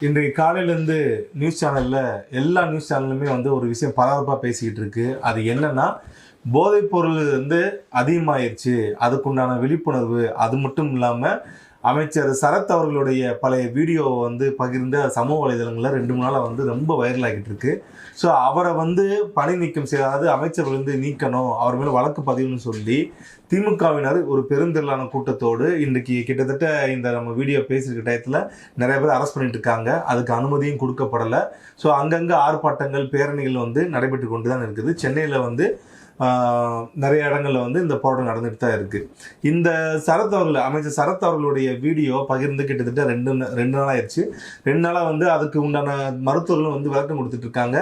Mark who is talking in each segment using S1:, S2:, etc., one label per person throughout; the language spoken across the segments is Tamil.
S1: இன்றைக்கு காலையிலேருந்து நியூஸ் சேனலில் எல்லா நியூஸ் சேனலுமே வந்து ஒரு விஷயம் பரபரப்பாக பேசிக்கிட்டு இருக்கு. அது என்னன்னா, போதைப்பொருள் வந்து அதிகமாயிருச்சு, அதுக்குண்டான விழிப்புணர்வு. அது மட்டும் இல்லாமல் அமைச்சர் சரத் அவர்களுடைய பழைய வீடியோவை வந்து பகிர்ந்த சமூக வலைதளங்களில் 2-3 நாளாக வந்து ரொம்ப வைரல் ஆகிட்டு இருக்கு. ஸோ அவரை வந்து பணி நீக்கம் செய்ய, அதாவது அமைச்சர் வந்து நீக்கணும், அவர் மேலே வழக்கு பதிவுன்னு சொல்லி திமுகவினர் ஒரு பெருந்திரளான கூட்டத்தோடு இன்றைக்கி கிட்டத்தட்ட இந்த நம்ம வீடியோ பேசியிருக்க டயத்தில் நிறைய பேர் அரெஸ்ட் பண்ணிட்டு இருக்காங்க. அதுக்கு அனுமதியும் கொடுக்கப்படலை. ஸோ அங்கங்கே ஆர்ப்பாட்டங்கள், பேரணிகள் வந்து நடைபெற்று கொண்டு தான் இருக்குது. சென்னையில் வந்து நிறைய இடங்களில் வந்து இந்த போராட்டம் நடந்துட்டு தான் இருக்குது. இந்த சரத் அவர்கள், அமைச்சர் சரத் அவர்களுடைய வீடியோ பகிர்ந்து கிட்டத்தட்ட ரெண்டு நாள் ஆயிடுச்சு. 2 நாளாக வந்து அதுக்கு உண்டான மருத்துவர்கள் வந்து விளக்கம் கொடுத்துட்டு இருக்காங்க.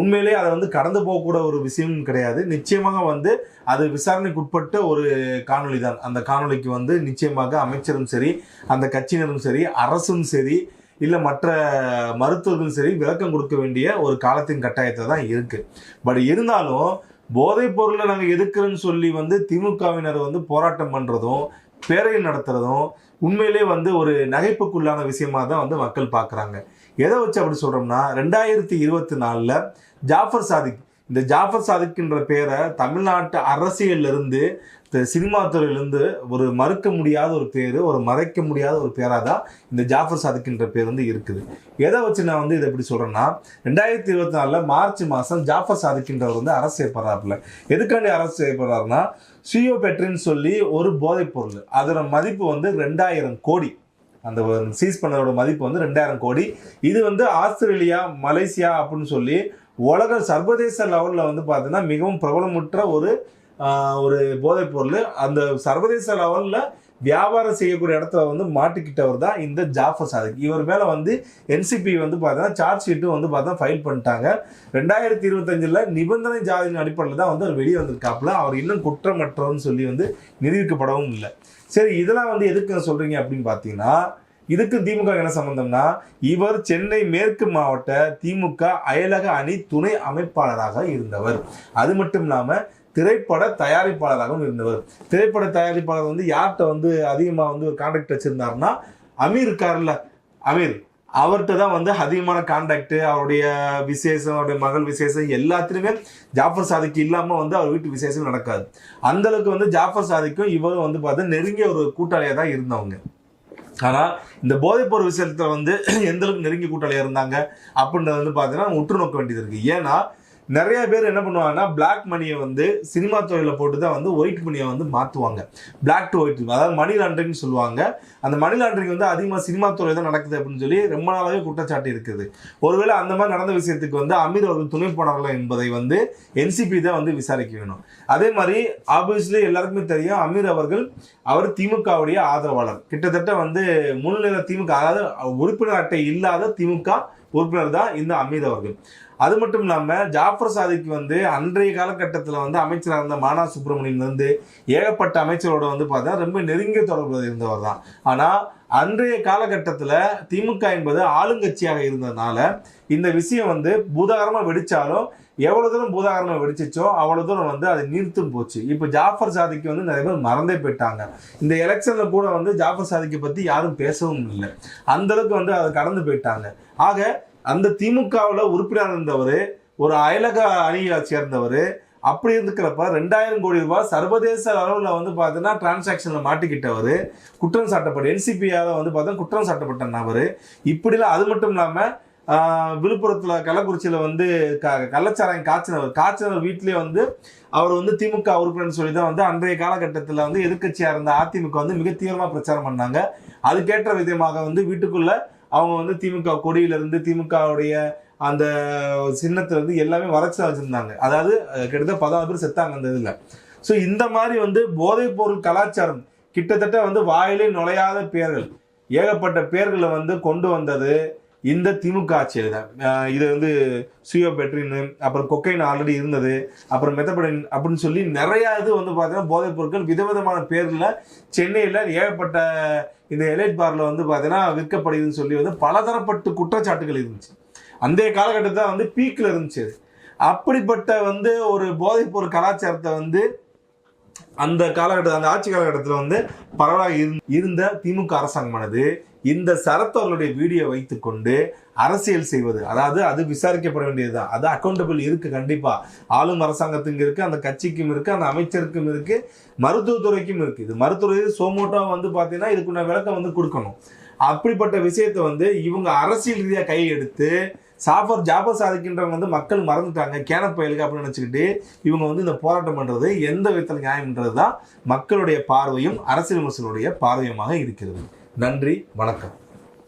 S1: உண்மையிலேயே அதை வந்து கடந்து போகக்கூட ஒரு விஷயம் கிடையாது. நிச்சயமாக வந்து அது விசாரணைக்கு உட்பட்ட ஒரு காணொலி தான். அந்த காணொலிக்கு வந்து நிச்சயமாக அமைச்சரும் சரி, அந்த கட்சியினரும் சரி, அரசும் சரி, இல்லை மற்ற மருத்துவர்களும் சரி விளக்கம் கொடுக்க வேண்டிய ஒரு காலத்தின் கட்டாயத்தை தான் இருக்குது. பட் இருந்தாலும் போதைப் பொருளை நாங்கள் எதிர்க்கிறோன்னு சொல்லி வந்து திமுகவினர் வந்து போராட்டம் பண்ணுறதும் பேரணி நடத்துறதும் உண்மையிலே வந்து ஒரு நகைப்புக்குள்ளான விஷயமா தான் வந்து மக்கள் பார்க்குறாங்க. எதை வச்சு அப்படி சொல்கிறோம்னா, 2024 ஜாஃபர் சாதிக், இந்த ஜாஃபர் சாதிக்ன்ற பேரை தமிழ்நாட்டு அரசியலிருந்து, சினிமா துறையிலிருந்து ஒரு மறுக்க முடியாத ஒரு பேர், ஒரு மறைக்க முடியாத ஒரு பேராக தான் இந்த ஜாஃபர் சாதிக்ன்ற பேர் வந்து இருக்குது. எதை வச்சு நான் வந்து இதை எப்படி சொல்கிறேன்னா, 2024 மார்ச் மாதம் ஜாஃபர் சாதிக்ன்றவர் வந்து அரசு செய்யப்படுறாப்புல. எதுக்காண்டி அரசு செய்யப்படுறாருன்னா, சியோபெட்ரின்னு சொல்லி ஒரு போதைப் பொருள், அதோட மதிப்பு வந்து 2000 கோடி. அந்த சீஸ் பண்ணதோட மதிப்பு வந்து 2000 கோடி. இது வந்து ஆஸ்திரேலியா, மலேசியா அப்படின்னு சொல்லி உலக சர்வதேச லெவலில் வந்து பார்த்தீங்கன்னா மிகவும் பிரபலமுற்ற ஒரு போதைப் பொருள். அந்த சர்வதேச லெவலில் வியாபாரம் செய்யக்கூடிய இடத்துல வந்து மாட்டிக்கிட்டவர் தான் இந்த ஜாஃபர் சாதிக். இவர் மேலே வந்து என்சிபி வந்து பார்த்தீங்கன்னா சார்ஜ் ஷீட்டும் வந்து பார்த்தா ஃபைல் பண்ணிட்டாங்க. 2025 நிபந்தனை ஜாதியின் அடிப்படையில் தான் வந்து அவர் வெளியே வந்திருக்காப்புல. அவர் இன்னும் குற்றமற்றவர்னு சொல்லி வந்து நிரூபிக்கப்படவும் இல்லை. சரி, இதெல்லாம் வந்து எதுக்கு சொல்கிறீங்க அப்படின்னு பார்த்தீங்கன்னா, இதுக்கு திமுக என்ன சம்பந்தம்னா, இவர் சென்னை மேற்கு மாவட்ட திமுக அயலக அணி துணை அமைப்பாளராக இருந்தவர். அது மட்டும் இல்லாமல் திரைப்பட தயாரிப்பாளராகவும் இருந்தவர். திரைப்பட தயாரிப்பாளர் வந்து யார்கிட்ட வந்து அதிகமாக வந்து ஒரு கான்டாக்ட் வச்சிருந்தாருன்னா, அமீர் இருக்காருல்ல, அமீர், அவர்கிட்ட தான் வந்து அதிகமான கான்டாக்ட். அவருடைய விசேஷம், அவருடைய மகள் விசேஷம் எல்லாத்துலேயுமே ஜாஃபர் சாதிக்கு இல்லாமல் வந்து அவர் வீட்டு விசேஷம் நடக்காது. அந்தளவுக்கு வந்து ஜாஃபர் சாதிக்கும் இவரும் வந்து பார்த்தா நெருங்கிய ஒரு கூட்டாளியாக தான் இருந்தவங்க. ஆனால் இந்த போதைப்பொருள் விஷயத்தில் வந்து எந்த அளவுக்கு நெருங்கிய கூட்டாளியாக இருந்தாங்க அப்படின்றத வந்து பார்த்தீங்கன்னா உற்று நோக்க வேண்டியது இருக்குது. ஏன்னா நிறைய பேர் என்ன பண்ணுவாங்கன்னா, பிளாக் மணியை வந்து சினிமா துறையில் போட்டு தான் வந்து ஒயிட் மணியை வந்து மாற்றுவாங்க. பிளாக் டு ஒயிட், அதாவது மணி லாண்டரிங்னு சொல்லுவாங்க. அந்த மணி லாண்டரிங் வந்து அதிகமாக சினிமா துறையில் தான் நடக்குது அப்படின்னு சொல்லி ரொம்ப நாளாகவே குற்றச்சாட்டு இருக்குது. ஒருவேளை அந்த மாதிரி நடந்த விஷயத்துக்கு வந்து அமீர் அவர்கள் துணை போனார்களா என்பதை வந்து என்சிபி தான் வந்து விசாரிக்க வேணும். அதே மாதிரி ஆப்வியஸ்லி எல்லாருக்குமே தெரியும், அமீர் அவர்கள் அவர் திமுகவுடைய ஆதரவாளர். கிட்டத்தட்ட வந்து முன்னிலை திமுக, அதாவது உறுப்பினர் அட்டை இல்லாத திமுக உறுப்பினர் தான் இந்த அமீர் அவர்கள். அது மட்டும் இல்லாமல் ஜாஃபர் சாதிக்கு வந்து அன்றைய காலகட்டத்தில் வந்து அமைச்சராக இருந்த மானா சுப்பிரமணியன் வந்து ஏகப்பட்ட அமைச்சரோட வந்து பார்த்தா ரொம்ப நெருங்கிய தொடர்பு இருந்தவர் தான். ஆனால் அன்றைய காலகட்டத்தில் திமுக என்பது ஆளுங்கட்சியாக இருந்ததுனால இந்த விஷயம் வந்து பூதாகரமாக வெடித்தாலும் எவ்வளோ தூரம் பூதாகரமாக வெடிச்சிச்சோ அவ்வளோ தூரம் வந்து அது நீர்த்தும் போச்சு. இப்போ ஜாஃபர் சாதிக்கு வந்து நிறைய பேர் மறந்தே போயிட்டாங்க. இந்த எலெக்ஷனில் கூட வந்து ஜாஃபர் சாதிக்கை பற்றி யாரும் பேசவும் இல்லை. அந்தளவுக்கு வந்து அதை கடந்து போயிட்டாங்க. ஆக அந்த திமுகவில் உறுப்பினர் இருந்தவர், ஒரு அயலக அணியை சேர்ந்தவர், அப்படி இருக்கிறப்ப 2000 கோடி ரூபாய் சர்வதேச அளவில் வந்து பார்த்தீங்கன்னா டிரான்சாக்ஷனில் மாட்டிக்கிட்டவர், குற்றம் சாட்டப்பட்ட என்சிபியால் வந்து பார்த்தா குற்றம் சாட்டப்பட்ட நபர். இப்படிலாம். அது மட்டும் இல்லாமல் விழுப்புரத்தில் கள்ளக்குறிச்சியில் வந்து கள்ளச்சாராயம் காய்ச்சினவர் வீட்டிலே வந்து அவர் வந்து திமுக உறுப்பினர் சொல்லி தான் வந்து அன்றைய காலகட்டத்தில் வந்து எதிர்கட்சியாக இருந்த அதிமுக வந்து மிக தீவிரமாக பிரச்சாரம் பண்ணாங்க. அதுக்கேற்ற விதமாக வந்து வீட்டுக்குள்ளே அவங்க வந்து திமுக கொடியிலிருந்து திமுகவுடைய அந்த சின்னத்திலிருந்து எல்லாமே வரைச்சி வச்சுருந்தாங்க. அதாவது கிட்டத்தட்ட 14 பேர் செத்தாங்க அந்த இதில். ஸோ இந்த மாதிரி வந்து போதைப் பொருள் கலாச்சாரம் கிட்டத்தட்ட வந்து வாயிலே நுழையாத பேர்கள், ஏகப்பட்ட பேர்களை வந்து கொண்டு வந்தது இந்த திமுக ஆட்சியில் தான். இது வந்து சியோபெட்ரின், அப்புறம் கொக்கைன் ஆல்ரெடி இருந்தது, அப்புறம் மெத்தபடின் அப்படின்னு சொல்லி நிறையா இது வந்து பார்த்தீங்கன்னா போதைப் பொருட்கள் விதவிதமான பேரில் சென்னையில் ஏகப்பட்ட இந்த எலைட் பாரில் வந்து பார்த்தீங்கன்னா விற்கப்படுதுன்னு சொல்லி வந்து பலதரப்பட்டு குற்றச்சாட்டுகள் இருந்துச்சு. அந்த காலகட்டத்தில் வந்து பீக்கில் இருந்துச்சு. அப்படிப்பட்ட வந்து ஒரு போதைப் பொருள் கலாச்சாரத்தை வந்து அந்த காலகட்டத்தில், அந்த ஆட்சி காலகட்டத்தில் வந்து பரவலாக இருந்த திமுக அரசாங்கமானது இந்த சரத் அவர்களுடைய வீடியோ வைத்துக்கொண்டு அரசியல் செய்வது, அதாவது அது விசாரிக்கப்பட வேண்டியதுதான். அது அக்கௌண்டபிள் இருக்கு, கண்டிப்பா ஆளும் அரசாங்கத்துக்கு இருக்கு, அந்த கட்சிக்கும் இருக்கு, அந்த அமைச்சருக்கும் இருக்கு, மருத்துவத்துறைக்கும் இருக்கு. இது மருத்துவ சோமோட்டோ வந்து பாத்தீங்கன்னா இதுக்குள்ள விளக்கம் வந்து கொடுக்கணும். அப்படிப்பட்ட விஷயத்தை வந்து இவங்க அரசியல் ரீதியா கை எடுத்து ஜாபர் சாதிக்கின்றவங்க வந்து மக்கள் மறந்துட்டாங்க கேனப்பயலுக்கு அப்படின்னு நினைச்சுக்கிட்டு இவங்க வந்து இந்த போராட்டம் பண்றது எந்த விதத்தில் நியாயம்ன்றது தான் மக்களுடைய பார்வையும் அரசியல் விமர்சனுடைய பார்வையுமாக இருக்கிறது. நன்றி, வணக்கம்.